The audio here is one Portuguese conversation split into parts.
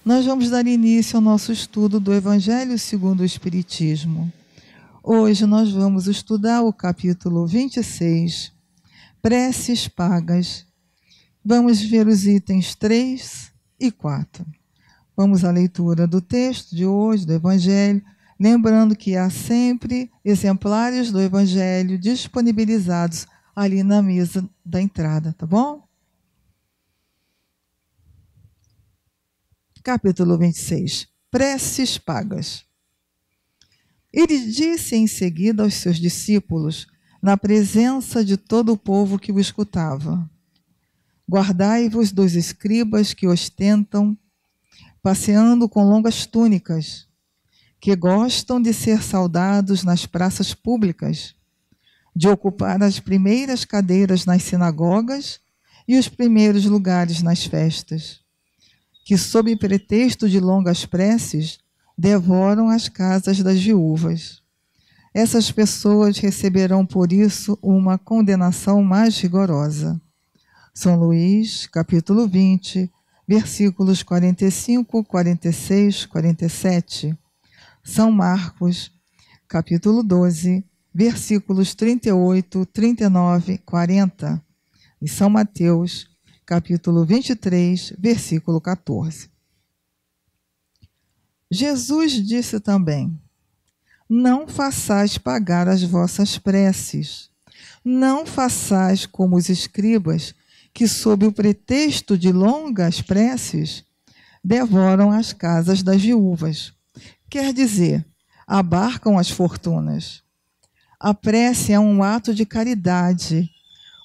Nós vamos dar início ao nosso estudo do Evangelho segundo o Espiritismo. Hoje nós vamos estudar o capítulo 26, Preces Pagas. Vamos ver os itens 3 e 4. Vamos à leitura do texto de hoje, do Evangelho, lembrando que há sempre exemplares do Evangelho disponibilizados ali na mesa da entrada, tá bom? Capítulo 26, Preces Pagas. Ele disse em seguida aos seus discípulos, na presença de todo o povo que o escutava: guardai-vos dos escribas que ostentam, passeando com longas túnicas, que gostam de ser saudados nas praças públicas, de ocupar as primeiras cadeiras nas sinagogas e os primeiros lugares nas festas, que, sob pretexto de longas preces, devoram as casas das viúvas. Essas pessoas receberão por isso uma condenação mais rigorosa. São Luís, capítulo 20, versículos 45, 46, 47. São Marcos, capítulo 12, versículos 38, 39, 40. E São Mateus, capítulo 23, versículo 14. Jesus disse também: não façais pagar as vossas preces, não façais como os escribas, que sob o pretexto de longas preces, devoram as casas das viúvas. Quer dizer, abarcam as fortunas. A prece é um ato de caridade,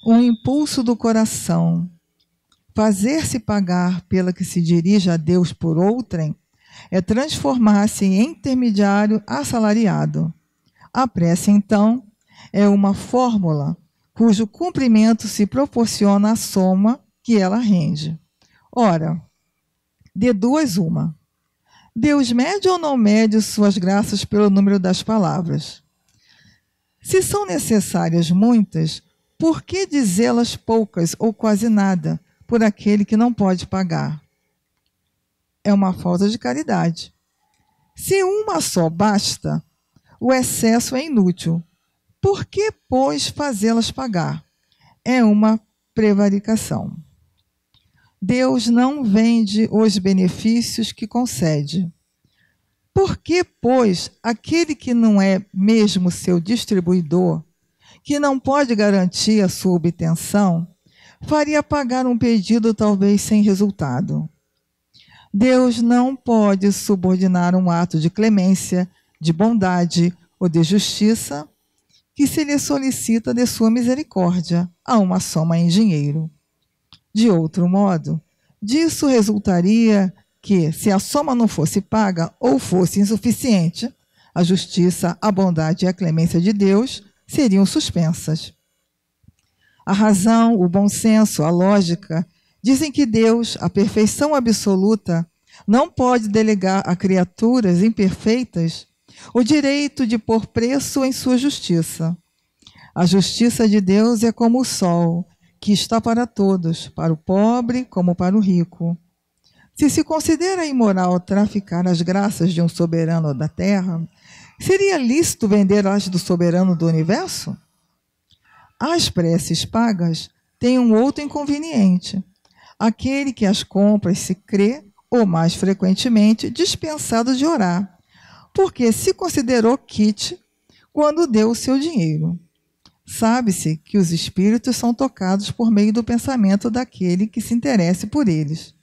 um impulso do coração. Fazer-se pagar pela que se dirige a Deus por outrem é transformar-se em intermediário assalariado. A prece, então, é uma fórmula cujo cumprimento se proporciona à soma que ela rende. Ora, de duas uma: Deus mede ou não mede suas graças pelo número das palavras? Se são necessárias muitas, por que dizê-las poucas ou quase nada por aquele que não pode pagar? É uma falta de caridade. Se uma só basta, o excesso é inútil. Por que, pois, fazê-las pagar? É uma prevaricação. Deus não vende os benefícios que concede. Por que, pois, aquele que não é mesmo seu distribuidor, que não pode garantir a sua obtenção, faria pagar um pedido talvez sem resultado? Deus não pode subordinar um ato de clemência, de bondade ou de justiça que se lhe solicita de sua misericórdia a uma soma em dinheiro. De outro modo, disso resultaria que, se a soma não fosse paga ou fosse insuficiente, a justiça, a bondade e a clemência de Deus seriam suspensas. A razão, o bom senso, a lógica dizem que Deus, a perfeição absoluta, não pode delegar a criaturas imperfeitas o direito de pôr preço em sua justiça. A justiça de Deus é como o sol, que está para todos, para o pobre como para o rico. Se se considera imoral traficar as graças de um soberano da terra, seria lícito vendê-las do soberano do universo? As preces pagas têm um outro inconveniente. Aquele que as compra se crê, ou mais frequentemente, dispensado de orar, porque se considerou quite quando deu o seu dinheiro. Sabe-se que os espíritos são tocados por meio do pensamento daquele que se interesse por eles.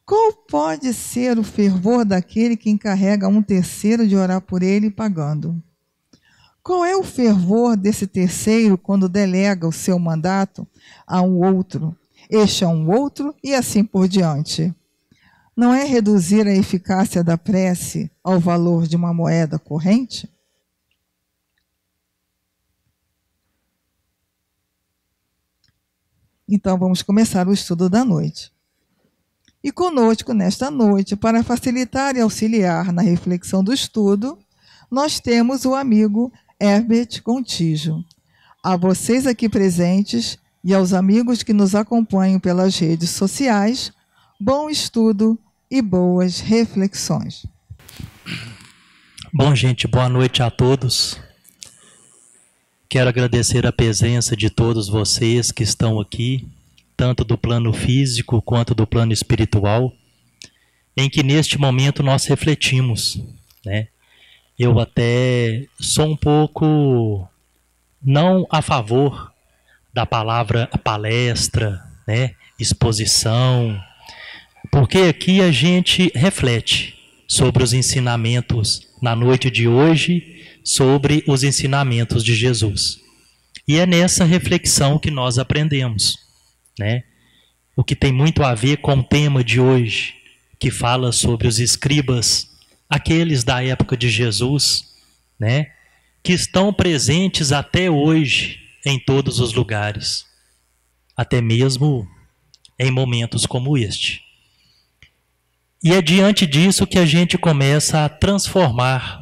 Qual pode ser o fervor daquele que encarrega um terceiro de orar por ele pagando? Qual é o fervor desse terceiro quando delega o seu mandato a um outro, este a um outro e assim por diante? Não é reduzir a eficácia da prece ao valor de uma moeda corrente? Então vamos começar o estudo da noite. E conosco nesta noite, para facilitar e auxiliar na reflexão do estudo, nós temos o amigo Herbert Gontijo. A vocês aqui presentes e aos amigos que nos acompanham pelas redes sociais, bom estudo e boas reflexões. Bom, gente, boa noite a todos. Quero agradecer a presença de todos vocês que estão aqui, tanto do plano físico quanto do plano espiritual, em que neste momento nós refletimos, né? Eu até sou um pouco não a favor da palavra palestra, né? Exposição, porque aqui a gente reflete sobre os ensinamentos na noite de hoje, sobre os ensinamentos de Jesus. E é nessa reflexão que nós aprendemos, né? O que tem muito a ver com o tema de hoje, que fala sobre os escribas, aqueles da época de Jesus, né? Que estão presentes até hoje em todos os lugares, até mesmo em momentos como este. E é diante disso que a gente começa a transformar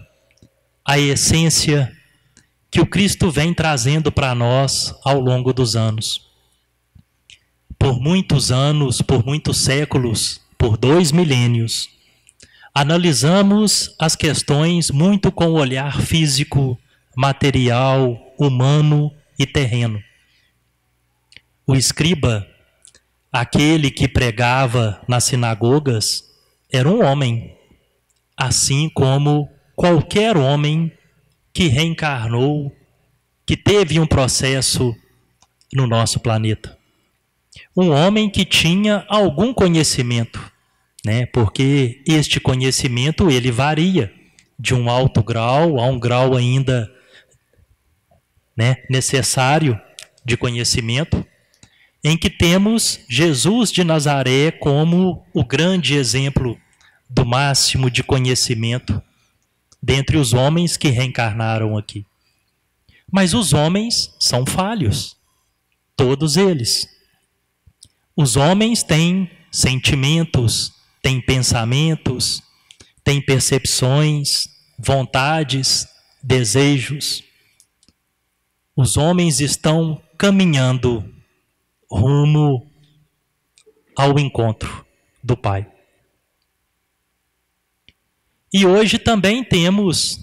a essência que o Cristo vem trazendo para nós ao longo dos anos. Por muitos anos, por muitos séculos, por 2 milênios, analisamos as questões muito com o olhar físico, material, humano e terreno. O escriba, aquele que pregava nas sinagogas, era um homem, assim como qualquer homem que reencarnou, que teve um processo no nosso planeta. Um homem que tinha algum conhecimento, né? Porque este conhecimento ele varia de um alto grau a um grau ainda, né, necessário de conhecimento, em que temos Jesus de Nazaré como o grande exemplo do máximo de conhecimento dentre os homens que reencarnaram aqui. Mas os homens são falhos, todos eles. Os homens têm sentimentos, têm pensamentos, têm percepções, vontades, desejos. Os homens estão caminhando rumo ao encontro do Pai. E hoje também temos,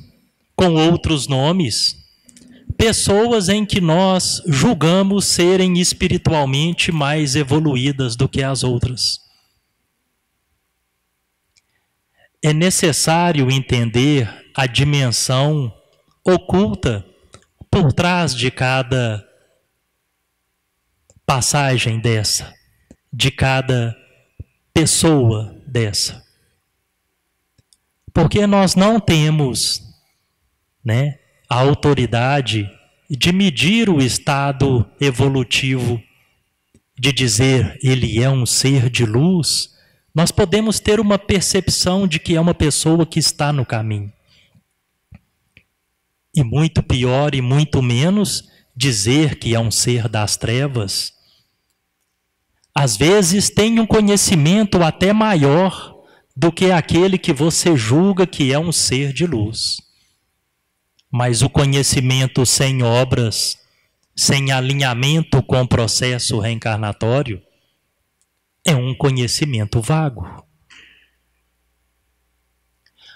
com outros nomes, pessoas em que nós julgamos serem espiritualmente mais evoluídas do que as outras. É necessário entender a dimensão oculta por trás de cada passagem dessa, de cada pessoa dessa. Porque nós não temos, né, a autoridade de medir o estado evolutivo, de dizer ele é um ser de luz. Nós podemos ter uma percepção de que é uma pessoa que está no caminho. E muito pior e muito menos dizer que é um ser das trevas. Às vezes tem um conhecimento até maior do que aquele que você julga que é um ser de luz. Mas o conhecimento sem obras, sem alinhamento com o processo reencarnatório, é um conhecimento vago.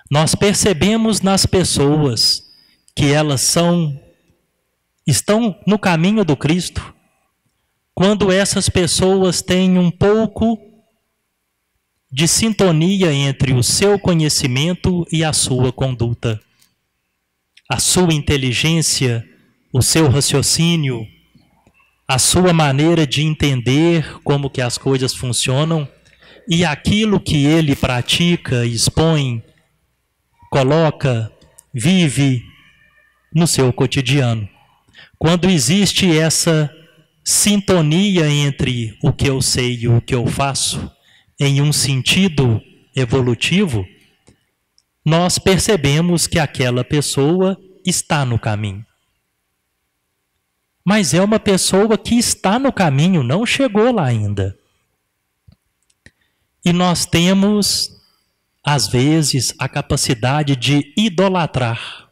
Nós percebemos nas pessoas que elas estão no caminho do Cristo, quando essas pessoas têm um pouco de sintonia entre o seu conhecimento e a sua conduta. A sua inteligência, o seu raciocínio, a sua maneira de entender como que as coisas funcionam e aquilo que ele pratica, expõe, coloca, vive no seu cotidiano. Quando existe essa sintonia entre o que eu sei e o que eu faço, em um sentido evolutivo, nós percebemos que aquela pessoa está no caminho. Mas é uma pessoa que está no caminho, não chegou lá ainda. E nós temos, às vezes, a capacidade de idolatrar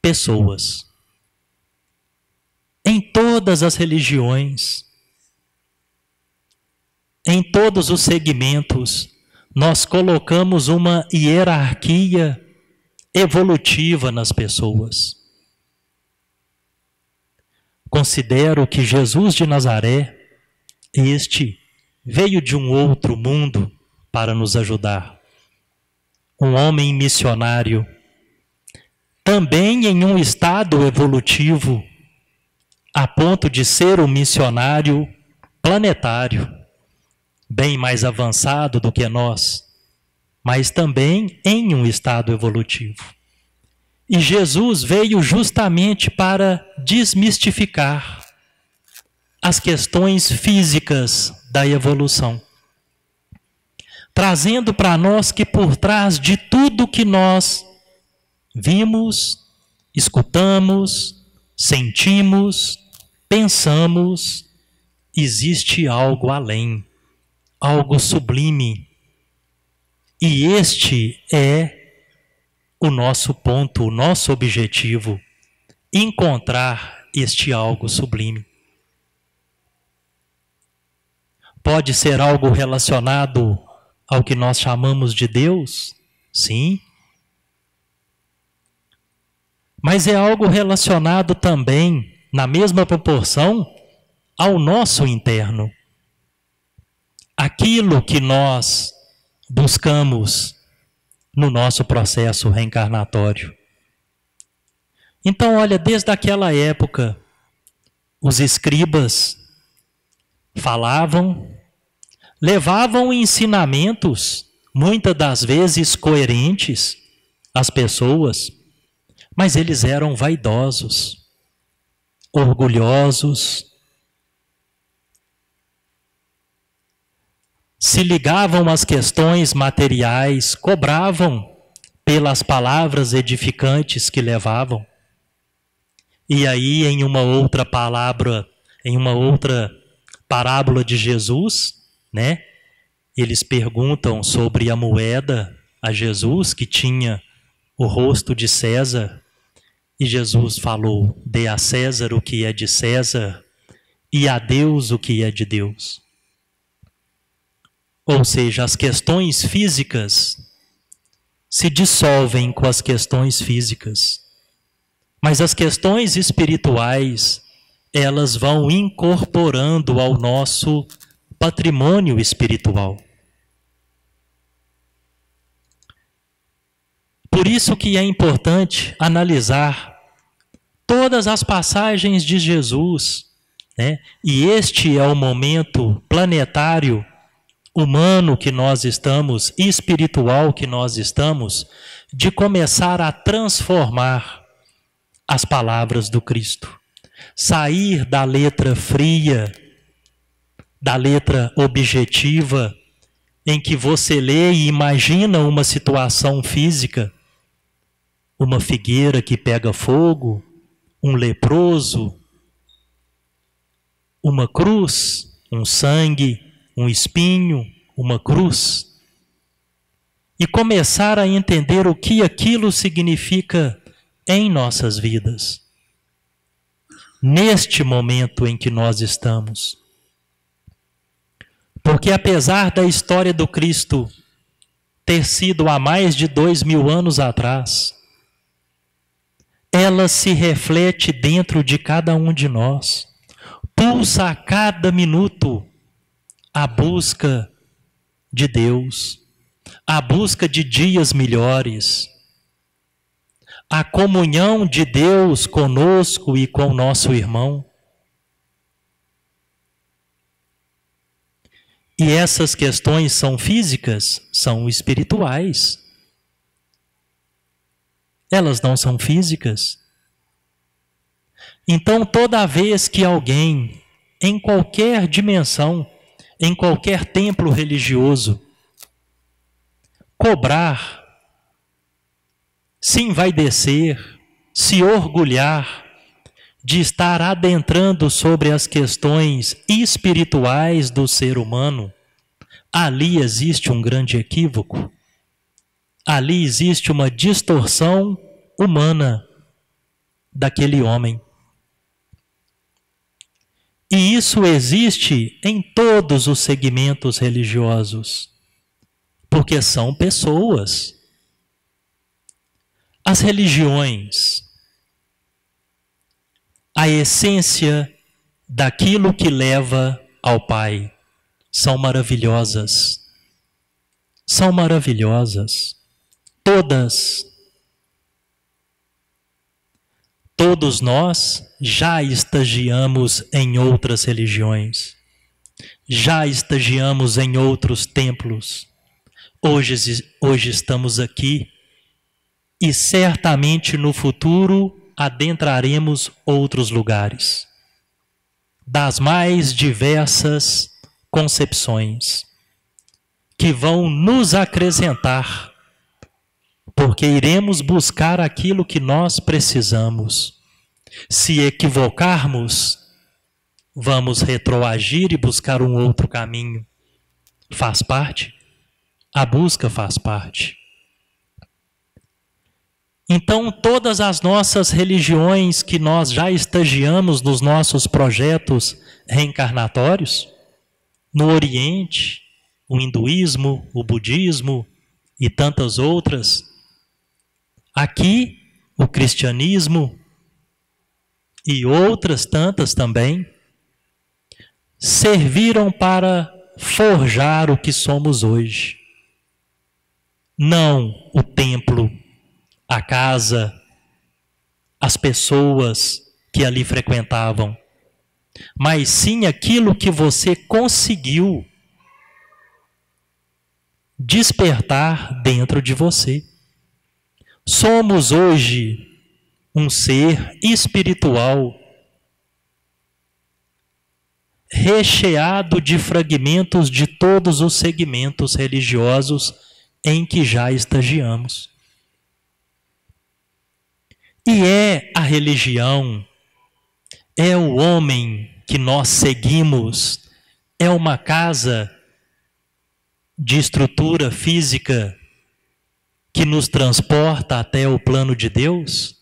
pessoas. Em todas as religiões, em todos os segmentos, nós colocamos uma hierarquia evolutiva nas pessoas. Considero que Jesus de Nazaré, este veio de um outro mundo para nos ajudar. Um homem missionário, também em um estado evolutivo, a ponto de ser um missionário planetário, bem mais avançado do que nós, mas também em um estado evolutivo. E Jesus veio justamente para desmistificar as questões físicas da evolução, trazendo para nós que por trás de tudo que nós vimos, escutamos, sentimos, pensamos, existe algo além, algo sublime. E este é o nosso ponto, o nosso objetivo, encontrar este algo sublime. Pode ser algo relacionado ao que nós chamamos de Deus? Sim. Mas é algo relacionado também, na mesma proporção, ao nosso interno. Aquilo que nós buscamos no nosso processo reencarnatório. Então, olha, desde aquela época, os escribas falavam, levavam ensinamentos, muitas das vezes coerentes, às pessoas, mas eles eram vaidosos, orgulhosos, se ligavam às questões materiais, cobravam pelas palavras edificantes que levavam. E aí, em uma outra parábola de Jesus, né? Eles perguntam sobre a moeda a Jesus, que tinha o rosto de César, e Jesus falou: dê a César o que é de César e a Deus o que é de Deus. Ou seja, as questões físicas se dissolvem com as questões físicas, mas as questões espirituais, elas vão incorporando ao nosso patrimônio espiritual. Por isso que é importante analisar todas as passagens de Jesus, né? E este é o momento planetário, humano que nós estamos, espiritual que nós estamos, de começar a transformar as palavras do Cristo. Sair da letra fria, da letra objetiva, em que você lê e imagina uma situação física, uma figueira que pega fogo, um leproso, uma cruz, um sangue, um espinho, uma cruz, e começar a entender o que aquilo significa em nossas vidas, neste momento em que nós estamos. Porque apesar da história do Cristo ter sido há mais de 2000 anos atrás, ela se reflete dentro de cada um de nós, pulsa a cada minuto a busca de Deus, a busca de dias melhores, a comunhão de Deus conosco e com o nosso irmão. E essas questões são físicas? São espirituais. Elas não são físicas. Então, toda vez que alguém, em qualquer dimensão, em qualquer templo religioso, cobrar, se envaidecer, se orgulhar de estar adentrando sobre as questões espirituais do ser humano, ali existe um grande equívoco. Ali existe uma distorção humana daquele homem. E isso existe em todos os segmentos religiosos. porque são pessoas. As religiões, a essência daquilo que leva ao Pai, são maravilhosas. São maravilhosas. Todas. Todos nós já estagiamos em outras religiões. Já estagiamos em outros templos. Hoje estamos aqui e certamente no futuro adentraremos outros lugares, das mais diversas concepções, que vão nos acrescentar, porque iremos buscar aquilo que nós precisamos. Se equivocarmos, vamos retroagir e buscar um outro caminho. Faz parte. A busca faz parte. Então, todas as nossas religiões que nós já estagiamos nos nossos projetos reencarnatórios, no Oriente, o hinduísmo, o budismo e tantas outras, aqui o cristianismo e outras tantas também, serviram para forjar o que somos hoje. Não o templo, a casa, as pessoas que ali frequentavam, mas sim aquilo que você conseguiu despertar dentro de você. Somos hoje um ser espiritual recheado de fragmentos de todos os segmentos religiosos em que já estagiamos. E é a religião, é o homem que nós seguimos, é uma casa de estrutura física que nos transporta até o plano de Deus?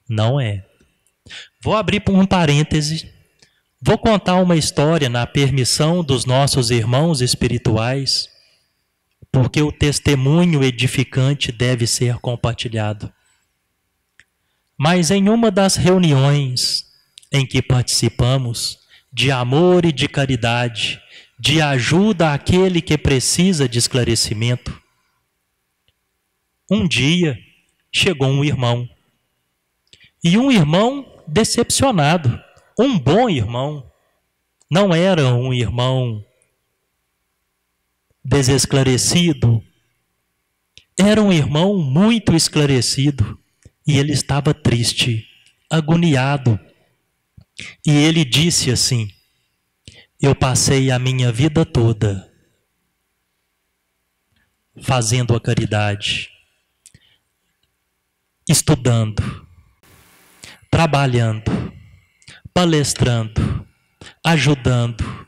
Não é. Vou abrir um parêntese. Vou contar uma história na permissão dos nossos irmãos espirituais, porque o testemunho edificante deve ser compartilhado. Mas em uma das reuniões em que participamos, de amor e de caridade, de ajuda àquele que precisa de esclarecimento, um dia chegou um irmão. E um irmão decepcionado, um bom irmão. Não era um irmão desesclarecido, era um irmão muito esclarecido. E ele estava triste, agoniado. E ele disse assim: eu passei a minha vida toda fazendo a caridade, estudando, trabalhando, palestrando, ajudando.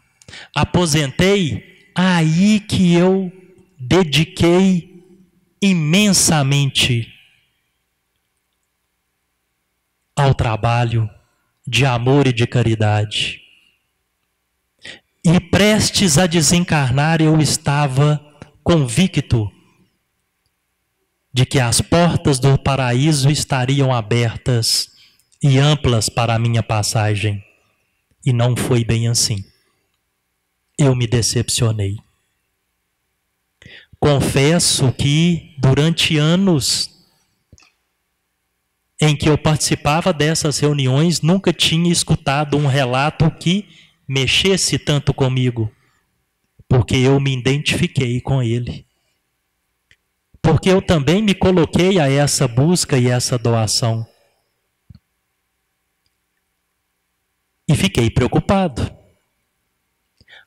Aposentei, aí que eu dediquei imensamente ao trabalho de amor e de caridade. E prestes a desencarnar, eu estava convicto de que as portas do paraíso estariam abertas e amplas para a minha passagem. E não foi bem assim. Eu me decepcionei. Confesso que durante anos em que eu participava dessas reuniões, nunca tinha escutado um relato que mexesse tanto comigo, porque eu me identifiquei com ele. Porque eu também me coloquei a essa busca e essa doação. E fiquei preocupado.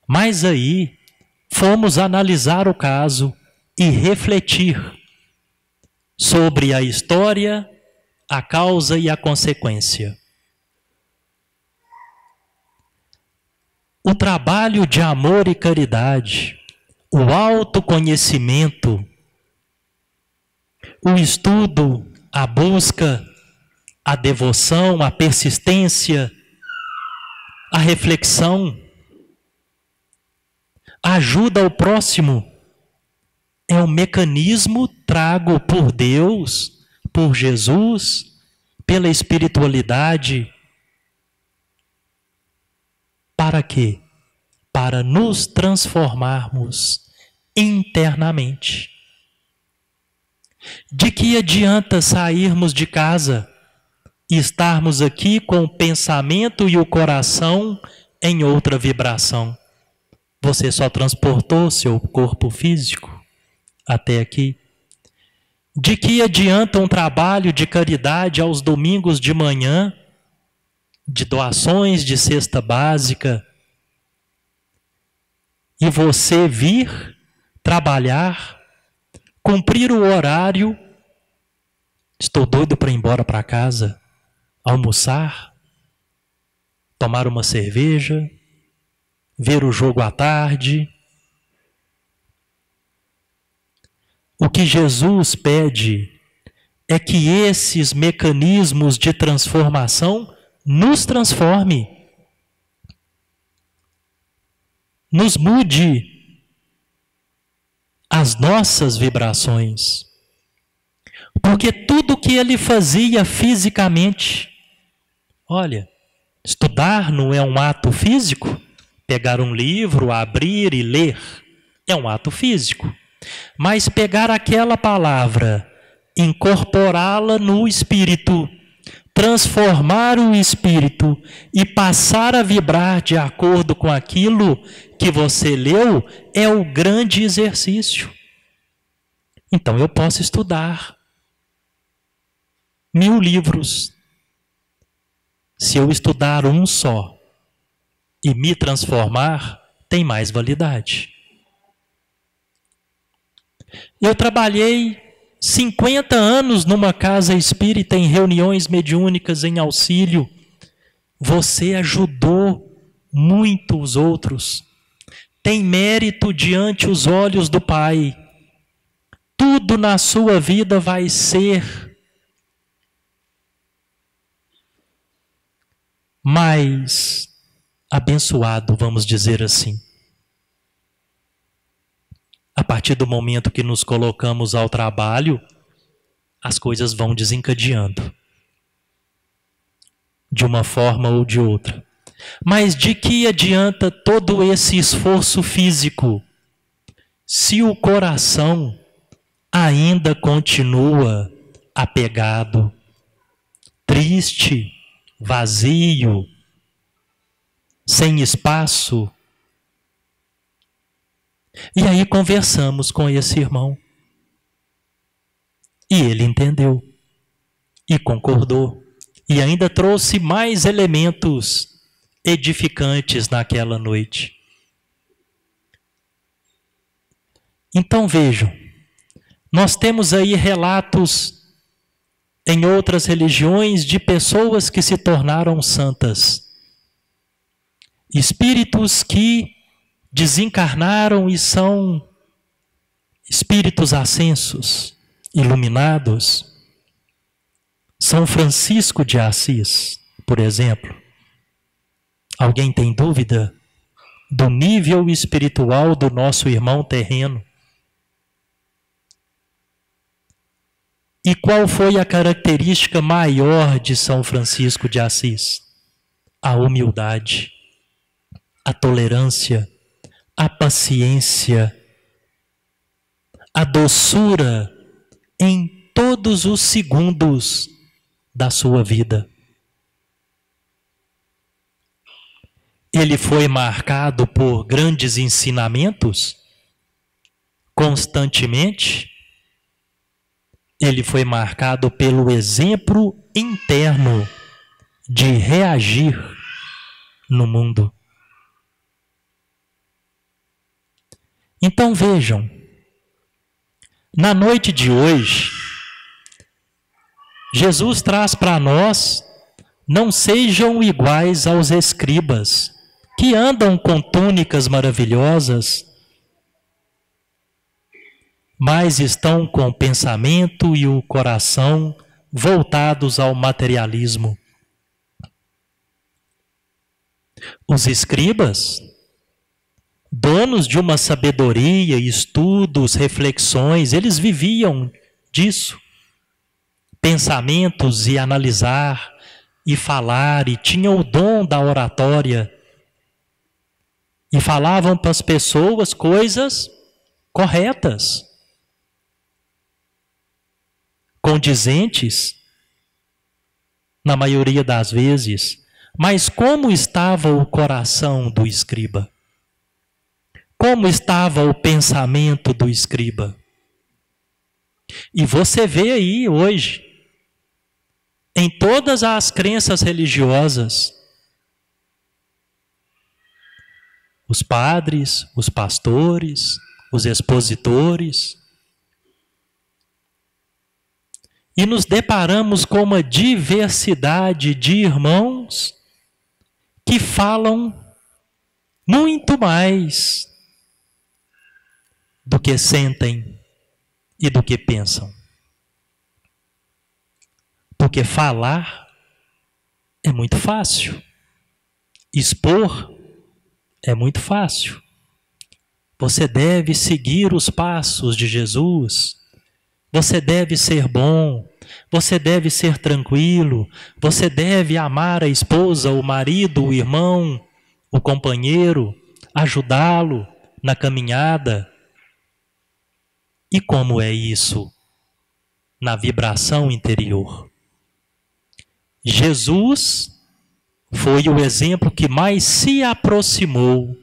Mas aí fomos analisar o caso e refletir sobre a história, a causa e a consequência. O trabalho de amor e caridade, o autoconhecimento, o estudo, a busca, a devoção, a persistência, a reflexão, a ajuda ao próximo, é um mecanismo trago por Deus, por Jesus, pela espiritualidade. Para quê? Para nos transformarmos internamente. De que adianta sairmos de casa e estarmos aqui com o pensamento e o coração em outra vibração? Você só transportou seu corpo físico até aqui. De que adianta um trabalho de caridade aos domingos de manhã, de doações de cesta básica, e você vir trabalhar, cumprir o horário, estou doido para ir embora para casa, almoçar, tomar uma cerveja, ver o jogo à tarde. O que Jesus pede é que esses mecanismos de transformação nos transforme, nos mude as nossas vibrações. Porque tudo que ele fazia fisicamente, olha, estudar não é um ato físico? Pegar um livro, abrir e ler, é um ato físico. Mas pegar aquela palavra, incorporá-la no espírito, transformar o espírito e passar a vibrar de acordo com aquilo que você leu, é o grande exercício. Então eu posso estudar 1000 livros. Se eu estudar um só e me transformar, tem mais validade. Eu trabalhei 50 anos numa casa espírita, em reuniões mediúnicas, em auxílio. Você ajudou muito os outros. Tem mérito diante os olhos do Pai. Tudo na sua vida vai ser mais abençoado, vamos dizer assim. A partir do momento que nos colocamos ao trabalho, as coisas vão desencadeando, de uma forma ou de outra. Mas de que adianta todo esse esforço físico, se o coração ainda continua apegado, triste, vazio, sem espaço? E aí conversamos com esse irmão. E ele entendeu. E concordou. E ainda trouxe mais elementos edificantes naquela noite. Então vejam, nós temos aí relatos em outras religiões de pessoas que se tornaram santas. Espíritos que desencarnaram e são espíritos ascensos, iluminados. São Francisco de Assis, por exemplo. Alguém tem dúvida do nível espiritual do nosso irmão terreno? E qual foi a característica maior de São Francisco de Assis? A humildade, a tolerância, a paciência, a doçura em todos os segundos da sua vida. Ele foi marcado por grandes ensinamentos constantemente. Ele foi marcado pelo exemplo interno de reagir no mundo. Então vejam, na noite de hoje, Jesus traz para nós: não sejam iguais aos escribas, que andam com túnicas maravilhosas, mas estão com o pensamento e o coração voltados ao materialismo. Os escribas donos de uma sabedoria, estudos, reflexões, eles viviam disso. Pensamentos e analisar e falar, e tinham o dom da oratória. E falavam para as pessoas coisas corretas, condizentes, na maioria das vezes. Mas como estava o coração do escriba? Como estava o pensamento do escriba? E você vê aí hoje, em todas as crenças religiosas, os padres, os pastores, os expositores, e nos deparamos com uma diversidade de irmãos que falam muito mais do que sentem e do que pensam. Porque falar é muito fácil. Expor é muito fácil. Você deve seguir os passos de Jesus. Você deve ser bom. Você deve ser tranquilo. Você deve amar a esposa, o marido, o irmão, o companheiro, ajudá-lo na caminhada. E como é isso na vibração interior? Jesus foi o exemplo que mais se aproximou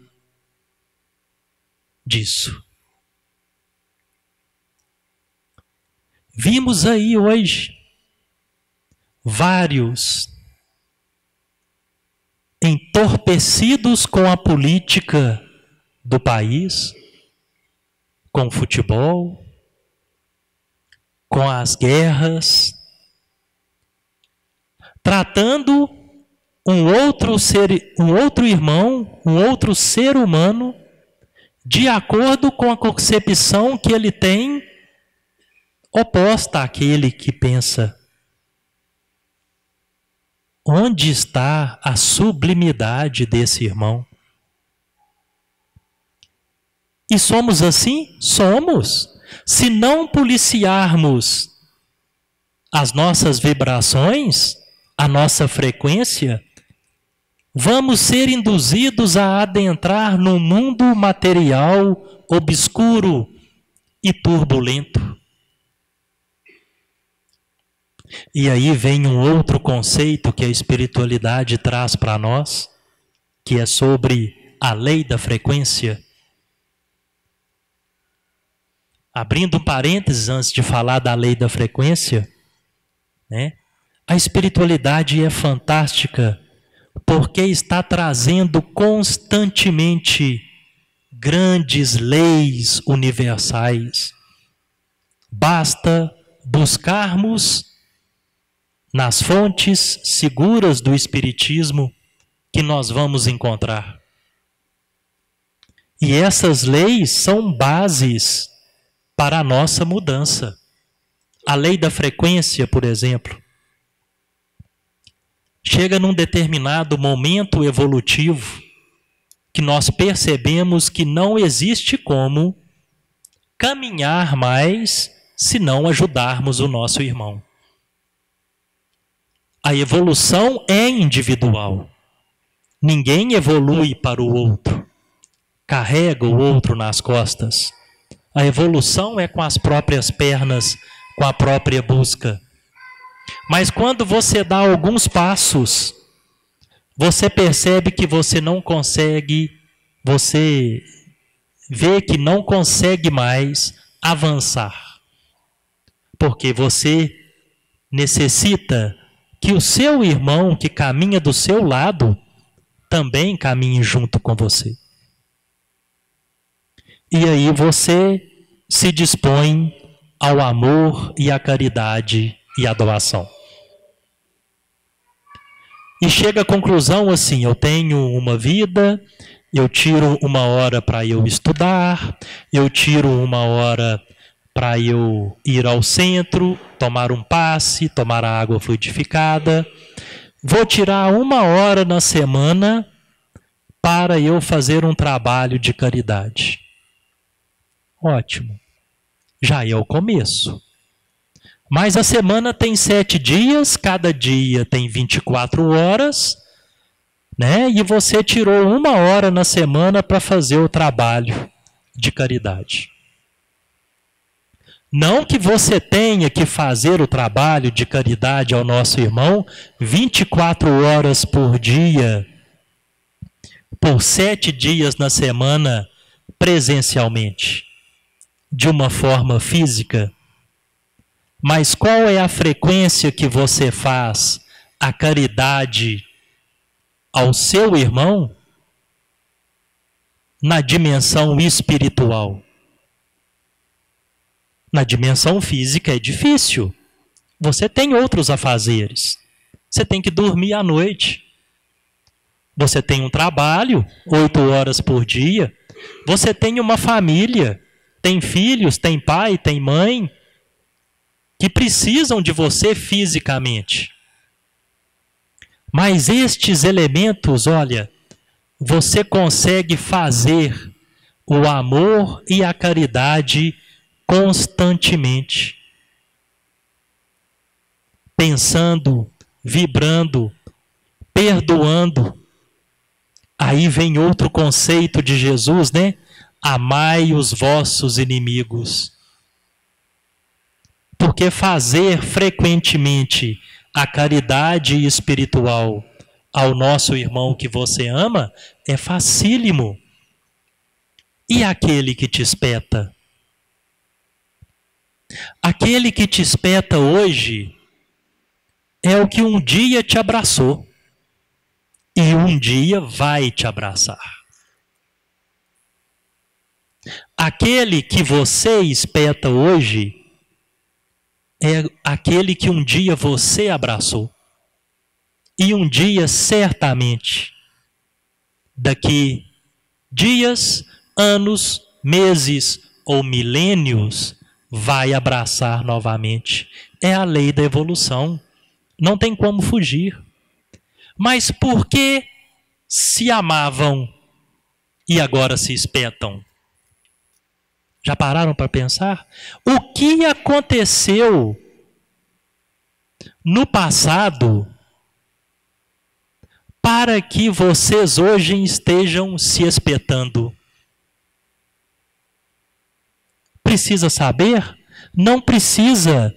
disso. Vimos aí hoje vários entorpecidos com a política do país, com o futebol, com as guerras, tratando um outro irmão, um outro ser humano, de acordo com a concepção que ele tem, oposta àquele que pensa. Onde está a sublimidade desse irmão? E somos assim? Somos. Se não policiarmos as nossas vibrações, a nossa frequência, vamos ser induzidos a adentrar num mundo material obscuro e turbulento. E aí vem um outro conceito que a espiritualidade traz para nós, que é sobre a lei da frequência. Abrindo um parênteses antes de falar da lei da frequência, né? A espiritualidade é fantástica porque está trazendo constantemente grandes leis universais. Basta buscarmos nas fontes seguras do Espiritismo que nós vamos encontrar. E essas leis são bases para a nossa mudança. A lei da frequência, por exemplo, chega num determinado momento evolutivo que nós percebemos que não existe como caminhar mais se não ajudarmos o nosso irmão. A evolução é individual. Ninguém evolui para o outro, carrega o outro nas costas. A evolução é com as próprias pernas, com a própria busca. Mas quando você dá alguns passos, você percebe que você não consegue, você vê que não consegue mais avançar. Porque você necessita que o seu irmão que caminha do seu lado também caminhe junto com você. E aí você se dispõe ao amor e à caridade e à doação. E chega à conclusão assim: eu tenho uma vida, eu tiro 1 hora para eu estudar, eu tiro 1 hora para eu ir ao centro, tomar um passe, tomar a água fluidificada. Vou tirar 1 hora na semana para eu fazer um trabalho de caridade. Ótimo. Já é o começo. Mas a semana tem 7 dias, cada dia tem 24 horas, né? E você tirou 1 hora na semana para fazer o trabalho de caridade. Não que você tenha que fazer o trabalho de caridade ao nosso irmão 24 horas por dia, por 7 dias na semana, presencialmente, de uma forma física. Mas qual é a frequência que você faz a caridade ao seu irmão na dimensão espiritual? Na dimensão física é difícil. Você tem outros afazeres. Você tem que dormir à noite. Você tem um trabalho, 8 horas por dia. Você tem uma família, tem filhos, tem pai, tem mãe, que precisam de você fisicamente. Mas estes elementos, olha, você consegue fazer o amor e a caridade constantemente. Pensando, vibrando, perdoando. Aí vem outro conceito de Jesus, né? Amai os vossos inimigos. Porque fazer frequentemente a caridade espiritual ao nosso irmão que você ama é facílimo. E aquele que te espeta? Aquele que te espeta hoje é o que um dia te abraçou e um dia vai te abraçar. Aquele que você espeta hoje é aquele que um dia você abraçou. E um dia, certamente, daqui dias, anos, meses ou milênios, vai abraçar novamente. É a lei da evolução. Não tem como fugir. Mas por que se amavam e agora se espetam? Já pararam para pensar? O que aconteceu no passado para que vocês hoje estejam se espetando? Precisa saber? Não precisa.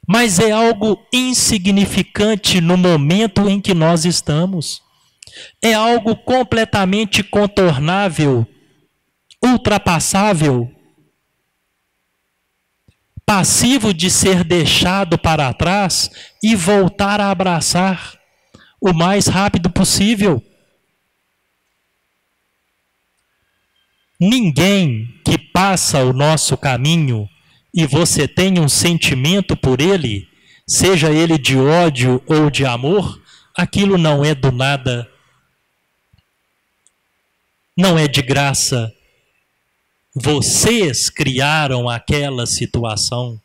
Mas é algo insignificante no momento em que nós estamos. É algo completamente contornável, ultrapassável, passivo de ser deixado para trás e voltar a abraçar o mais rápido possível. Ninguém que passa o nosso caminho e você tem um sentimento por ele, seja ele de ódio ou de amor, aquilo não é do nada, não é de graça. Vocês criaram aquela situação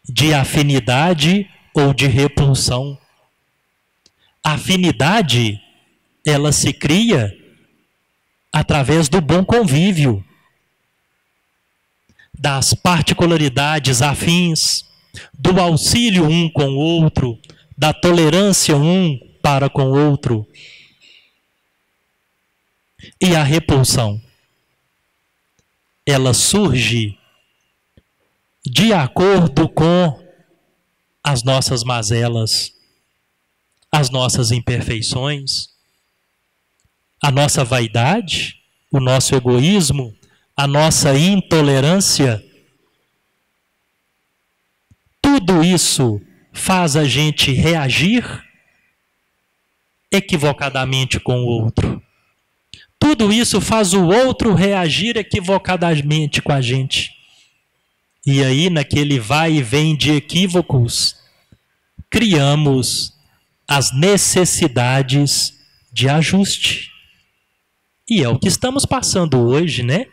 de afinidade ou de repulsão. A afinidade, ela se cria através do bom convívio, das particularidades afins, do auxílio um com o outro, da tolerância um para com o outro. E a repulsão, ela surge de acordo com as nossas mazelas, as nossas imperfeições, a nossa vaidade, o nosso egoísmo, a nossa intolerância. Tudo isso faz a gente reagir equivocadamente com o outro. Tudo isso faz o outro reagir equivocadamente com a gente. E aí, naquele vai e vem de equívocos, criamos as necessidades de ajuste. E é o que estamos passando hoje, né?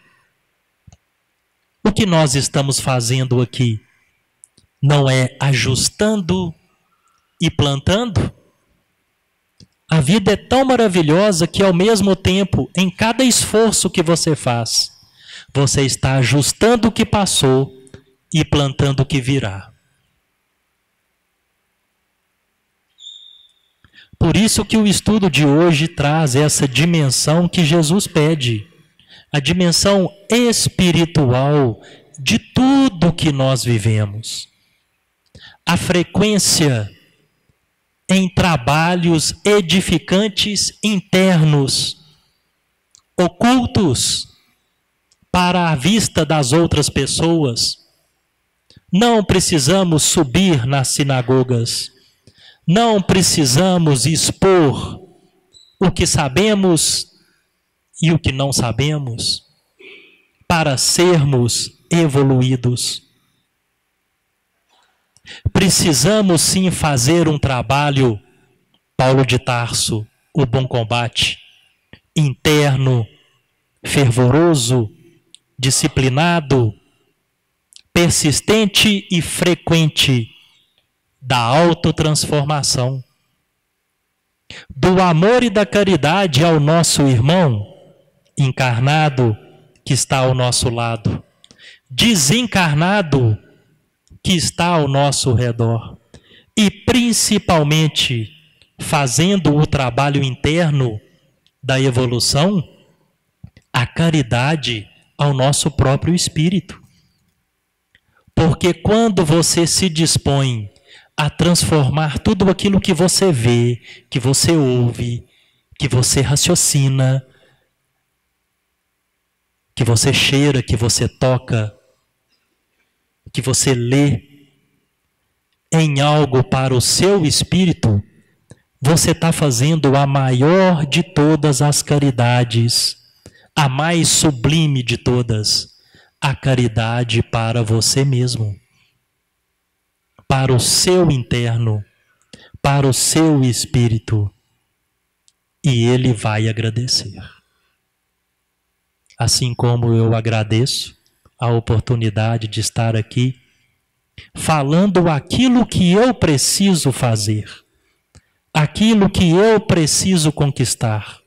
O que nós estamos fazendo aqui não é ajustando e plantando? A vida é tão maravilhosa que, ao mesmo tempo, em cada esforço que você faz, você está ajustando o que passou e plantando o que virá. Por isso que o estudo de hoje traz essa dimensão que Jesus pede, a dimensão espiritual de tudo que nós vivemos. A frequência em trabalhos edificantes internos, ocultos para a vista das outras pessoas. Não precisamos subir nas sinagogas, não precisamos expor o que sabemos e o que não sabemos para sermos evoluídos. Precisamos sim fazer um trabalho, Paulo de Tarso, o bom combate, interno, fervoroso, disciplinado, persistente e frequente, da autotransformação, do amor e da caridade ao nosso irmão encarnado que está ao nosso lado, desencarnado que está ao nosso redor, e principalmente fazendo o trabalho interno da evolução, a caridade ao nosso próprio espírito. Porque quando você se dispõe a transformar tudo aquilo que você vê, que você ouve, que você raciocina, que você cheira, que você toca, que você lê, em algo para o seu espírito, você está fazendo a maior de todas as caridades, a mais sublime de todas, a caridade para você mesmo, para o seu interno, para o seu espírito, e ele vai agradecer. Assim como eu agradeço a oportunidade de estar aqui, falando aquilo que eu preciso fazer, aquilo que eu preciso conquistar.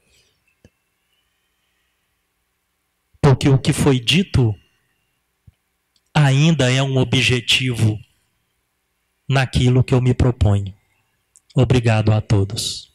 Porque o que foi dito ainda é um objetivo naquilo que eu me proponho. Obrigado a todos.